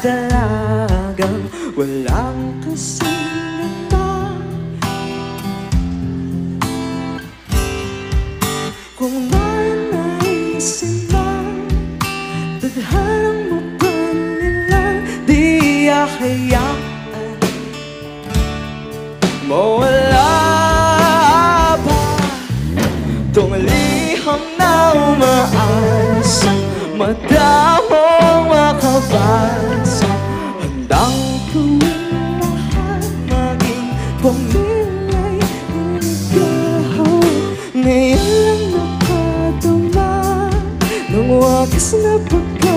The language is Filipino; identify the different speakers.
Speaker 1: dalagang walang kasinata. Kung nanaisin man, tadhanang mapanilang di ahayaan mawala pa tunglihang na umaasa, madamong makabasa. Handang gawin lahat, maging pamilya'y niligaw. Ngayon lang nakadama ng wagas na pagkakas.